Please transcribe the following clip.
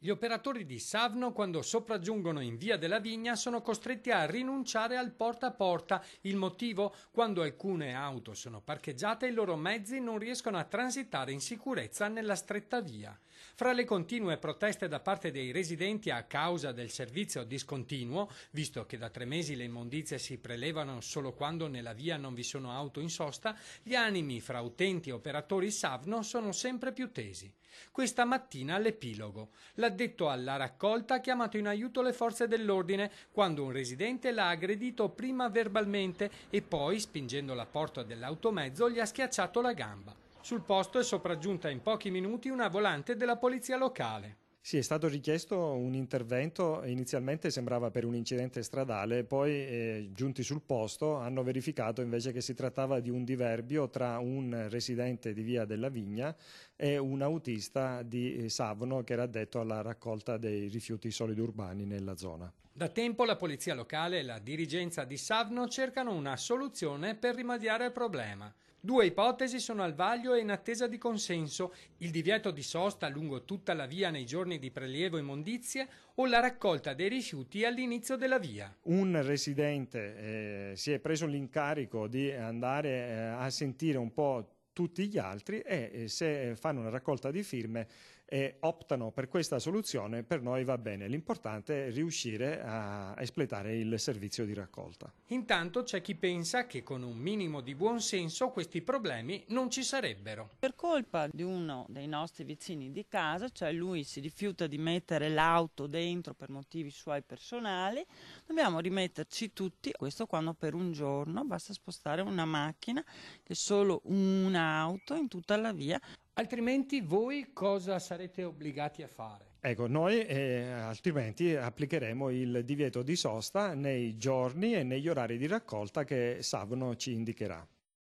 Gli operatori di Savno, quando sopraggiungono in Via della Vigna, sono costretti a rinunciare al porta a porta. Il motivo? Quando alcune auto sono parcheggiate, i loro mezzi non riescono a transitare in sicurezza nella stretta via. Fra le continue proteste da parte dei residenti a causa del servizio discontinuo, visto che da 3 mesi le immondizie si prelevano solo quando nella via non vi sono auto in sosta, gli animi fra utenti e operatori Savno sono sempre più tesi. Questa mattina l'epilogo. L'addetto alla raccolta ha chiamato in aiuto le forze dell'ordine quando un residente l'ha aggredito prima verbalmente e poi, spingendo la porta dell'automezzo, gli ha schiacciato la gamba. Sul posto è sopraggiunta in pochi minuti una volante della polizia locale. Sì, è stato richiesto un intervento, inizialmente sembrava per un incidente stradale, poi giunti sul posto hanno verificato invece che si trattava di un diverbio tra un residente di Via della Vigna e un autista di Savno che era addetto alla raccolta dei rifiuti solidi urbani nella zona. Da tempo la polizia locale e la dirigenza di Savno cercano una soluzione per rimediare al problema. 2 ipotesi sono al vaglio e in attesa di consenso: il divieto di sosta lungo tutta la via nei giorni di prelievo immondizie o la raccolta dei rifiuti all'inizio della via. Un residente si è preso l'incarico di andare a sentire un po' tutti gli altri e se fanno una raccolta di firme e optano per questa soluzione, per noi va bene. L'importante è riuscire a espletare il servizio di raccolta. Intanto c'è chi pensa che con un minimo di buon senso questi problemi non ci sarebbero. Per colpa di uno dei nostri vicini di casa, cioè lui si rifiuta di mettere l'auto dentro per motivi suoi personali, dobbiamo rimetterci tutti, questo quando per un giorno basta spostare una macchina, che è solo un'auto in tutta la via. Altrimenti voi cosa sarete obbligati a fare? Ecco, noi altrimenti applicheremo il divieto di sosta nei giorni e negli orari di raccolta che Savno ci indicherà.